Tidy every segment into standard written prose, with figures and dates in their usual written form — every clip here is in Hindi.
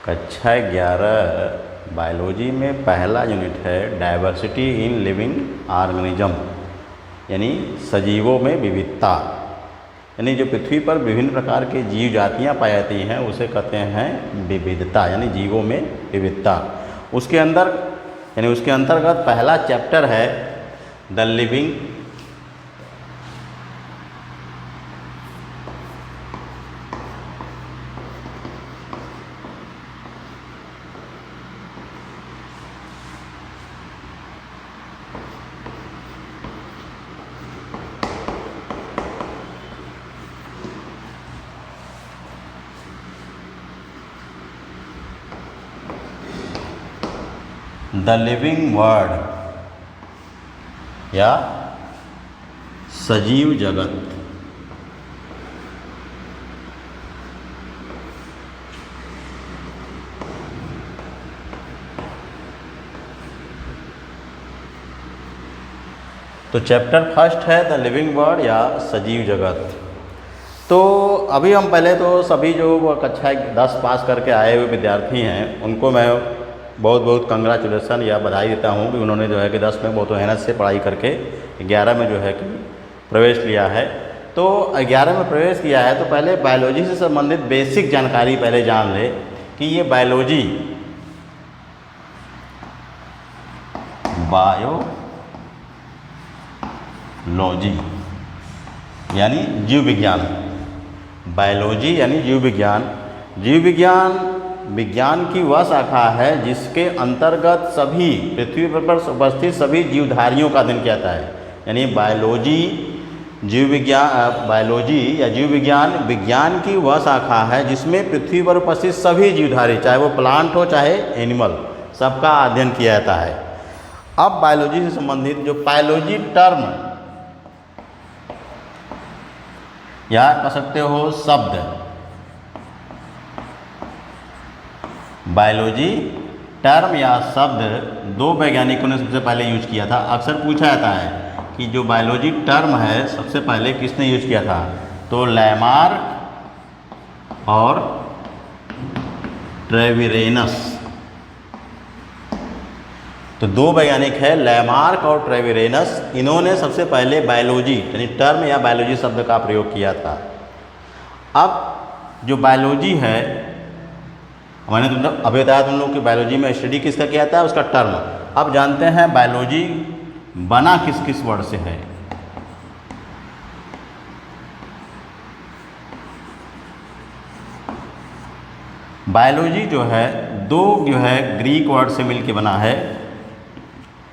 कक्षा 11 बायोलॉजी में पहला यूनिट है डाइवर्सिटी इन लिविंग ऑर्गेनिज्म, यानी सजीवों में विविधता। यानी जो पृथ्वी पर विभिन्न प्रकार के जीव जातियाँ पाई जाती हैं उसे कहते हैं विविधता, यानी जीवों में विविधता। उसके अंतर्गत पहला चैप्टर है द लिविंग वर्ल्ड या सजीव जगत। तो चैप्टर फर्स्ट है द लिविंग वर्ल्ड या सजीव जगत। तो अभी हम पहले तो सभी जो कक्षा 10 पास करके आए हुए विद्यार्थी हैं उनको मैं बहुत बहुत कंग्रेचुलेसन या बधाई देता हूँ कि उन्होंने जो है कि 10 में बहुत मेहनत से पढ़ाई करके 11 में जो है कि प्रवेश लिया है। तो 11 में प्रवेश किया है तो पहले बायोलॉजी से संबंधित बेसिक जानकारी पहले जान ले कि ये बायोलॉजी यानी जीव विज्ञान। बायोलॉजी यानी जीव विज्ञान विज्ञान की वह शाखा है जिसके अंतर्गत सभी पृथ्वी पर उपस्थित सभी जीवधारियों का अध्ययन किया जाता है। यानी बायोलॉजी या जीव विज्ञान की वह शाखा है जिसमें पृथ्वी पर उपस्थित सभी जीवधारी, चाहे वो प्लांट हो चाहे एनिमल, सबका अध्ययन किया जाता है। अब बायोलॉजी से संबंधित जो बायोलॉजी टर्म या कह सकते हो शब्द, बायोलॉजी टर्म या शब्द दो वैज्ञानिकों ने सबसे पहले यूज किया था। अक्सर पूछा जाता है कि जो बायोलॉजी टर्म है सबसे पहले किसने यूज किया था, तो लैमार्क और ट्रेविरेनस। तो दो वैज्ञानिक है लैमार्क और ट्रेविरेनस, इन्होंने सबसे पहले बायोलॉजी यानी टर्म या बायोलॉजी शब्द का प्रयोग किया था। अब जो बायोलॉजी है, मैंने अभी बताया तुम लोग कि बायोलॉजी में स्टडी किसका किया था, उसका टर्म। अब जानते हैं बायोलॉजी बना किस किस वर्ड से है। बायोलॉजी जो है दो ग्रीक वर्ड से मिलके बना है।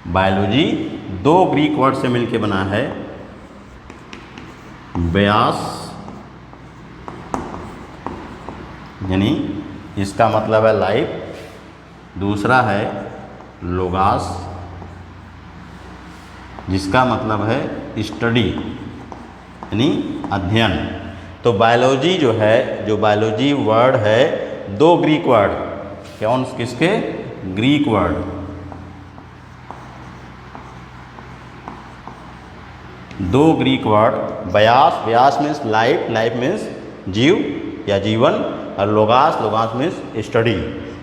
बायोलॉजी दो ग्रीक वर्ड से मिलके बना है, बायोस यानी इसका मतलब है लाइफ, दूसरा है लोगास जिसका मतलब है स्टडी यानी अध्ययन। तो बायोलॉजी जो बायोलॉजी वर्ड है दो ग्रीक वर्ड, कौन किसके, ग्रीक वर्ड। दो Greek word, BIOS means life means जीव या जीवन, और लोगास मीन्स स्टडी।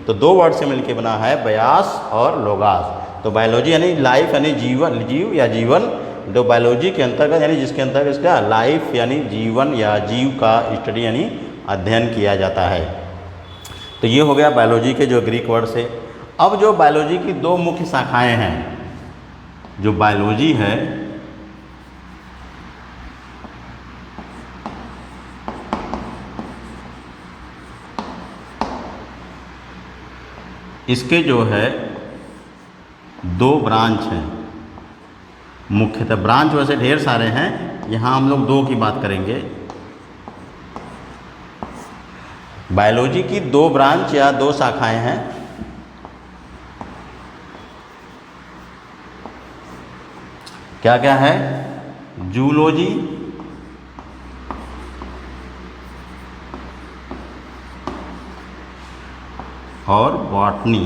तो दो वर्ड से मिलके बना है बायोस और लोगास। तो बायोलॉजी यानी लाइफ यानी जीव या जीवन, तो बायोलॉजी के अंतर्गत यानी जिसके अंतर्गत इसका लाइफ यानी जीवन या जीव का स्टडी यानी अध्ययन किया जाता है। तो ये हो गया बायोलॉजी के जो ग्रीक वर्ड से। अब जो बायोलॉजी की दो मुख्य शाखाएं हैं, जो बायोलॉजी है इसके जो है दो ब्रांच हैं मुख्यतः। ब्रांच वैसे ढेर सारे हैं, यहाँ हम लोग दो की बात करेंगे। बायोलॉजी की दो ब्रांच या दो शाखाएं हैं। क्या क्या है, जूलॉजी और बॉटनी।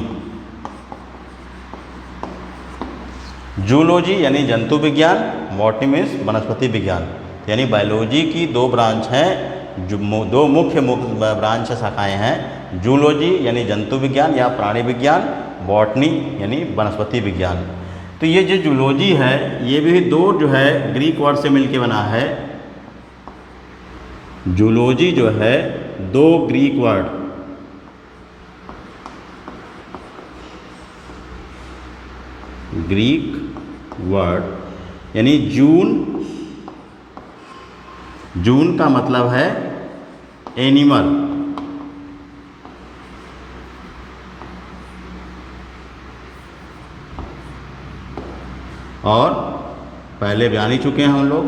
जूलॉजी यानी जंतु विज्ञान, बॉटनी मीन्स वनस्पति विज्ञान। यानी बायोलॉजी की दो ब्रांच हैं, जो दो मुख्य ब्रांच शाखाएं हैं, जूलॉजी यानी जंतु विज्ञान या प्राणी विज्ञान, बॉटनी यानी वनस्पति विज्ञान। तो ये जो जूलॉजी है ये भी दो जो है ग्रीक वर्ड से मिलके बना है। जूलॉजी जो है दो ग्रीक वर्ड यानी जून का मतलब है एनिमल, और पहले जान ही चुके हैं हम लोग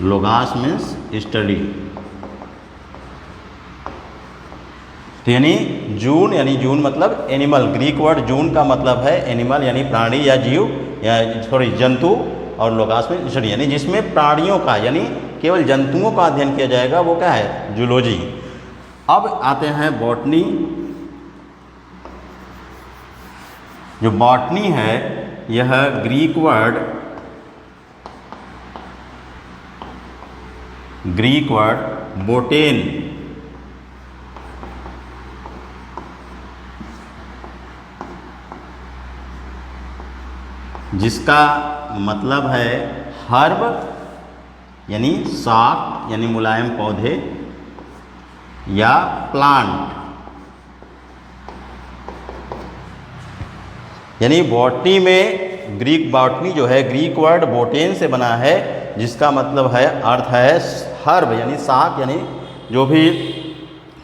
लोगास मीन्स स्टडी। तो यानी जून मतलब एनिमल, ग्रीक वर्ड जून का मतलब है एनिमल यानी प्राणी या जीव या जंतु, और लोगास में स्टडी यानी जिसमें प्राणियों का यानी केवल जंतुओं का अध्ययन किया जाएगा वो क्या है, जूलॉजी। अब आते हैं बॉटनी। जो बॉटनी है यह ग्रीक वर्ड बोटेन जिसका मतलब है हर्ब यानी शाक यानी मुलायम पौधे या प्लांट, यानी बॉटनी में बॉटनी जो है ग्रीक वर्ड बोटेन से बना है जिसका मतलब है अर्थ है हर्ब यानी शाक, यानी जो भी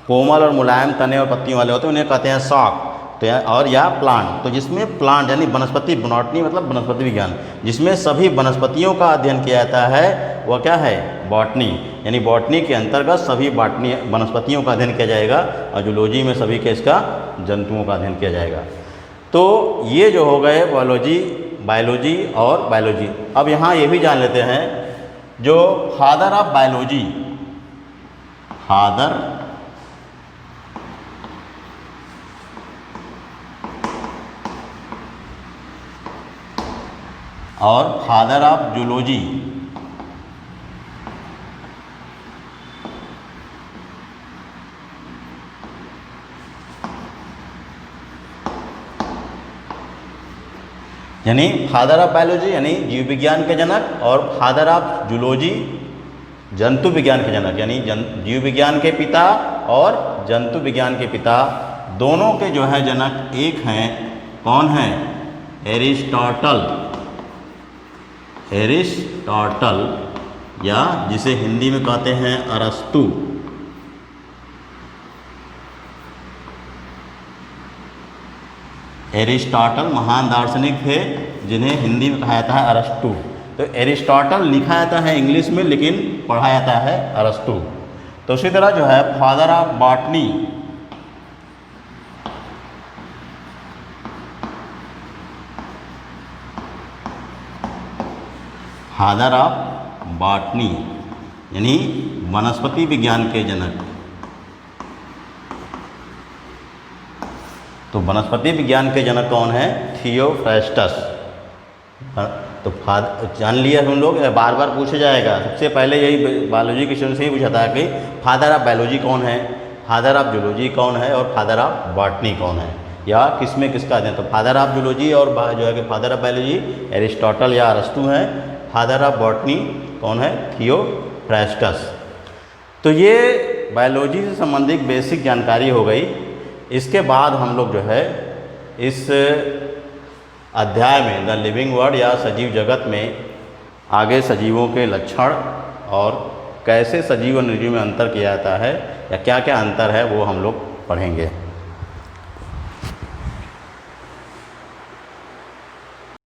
कोमल और मुलायम तने और पत्तियों वाले होते हैं उन्हें कहते हैं शाक। तो और या प्लांट, तो जिसमें प्लांट यानी वनस्पति, बॉटनी मतलब वनस्पति विज्ञान, जिसमें सभी वनस्पतियों का अध्ययन किया जाता है वह क्या है, बॉटनी। यानी बॉटनी के अंतर्गत सभी वनस्पतियों का अध्ययन किया जाएगा और जूलॉजी में सभी के इसका जंतुओं का अध्ययन किया जाएगा। तो ये जो हो गए बायोलॉजी और बायोलॉजी। अब यहाँ ये भी जान लेते हैं जो फादर ऑफ बायोलॉजी, और फादर ऑफ जूलॉजी। यानी फादर ऑफ बायोलॉजी यानी जीव विज्ञान के जनक, और फादर ऑफ जूलॉजी जंतु विज्ञान के जनक, यानी जीव विज्ञान के पिता और जंतु विज्ञान के पिता दोनों के जो है जनक एक हैं। कौन है, एरिस्टॉटल या जिसे हिंदी में कहते हैं अरस्तु। एरिस्टॉटल महान दार्शनिक थे जिन्हें हिंदी में कहा जाता है अरस्तु। तो एरिस्टॉटल लिखा जाता है इंग्लिश में लेकिन पढ़ा जाता है अरस्तु। तो उसी तरह जो है फादर ऑफ बॉटनी, यानी वनस्पति विज्ञान के जनक। तो वनस्पति विज्ञान के जनक कौन है, थियोफ्रास्टस। तो जान लिया हम लोग, बार बार पूछा जाएगा। सबसे पहले यही बायोलॉजी के स्टूडेंट से ही पूछा था कि फादर ऑफ बायोलॉजी कौन है, फादर ऑफ जूलॉजी कौन है और फादर ऑफ बॉटनी कौन है, या किसमें किसका दें। तो फादर ऑफ जूलॉजी और जो है कि फादर ऑफ बायोलॉजी एरिस्टॉटल या अरस्तु हैं। फादर ऑफ बॉटनी कौन है, थियोफ्रास्टस। तो ये बायोलॉजी से संबंधित बेसिक जानकारी हो गई। इसके बाद हम लोग जो है इस अध्याय में द लिविंग वर्ल्ड या सजीव जगत में आगे सजीवों के लक्षण और कैसे सजीव और निर्जीव में अंतर किया जाता है या क्या क्या अंतर है वो हम लोग पढ़ेंगे।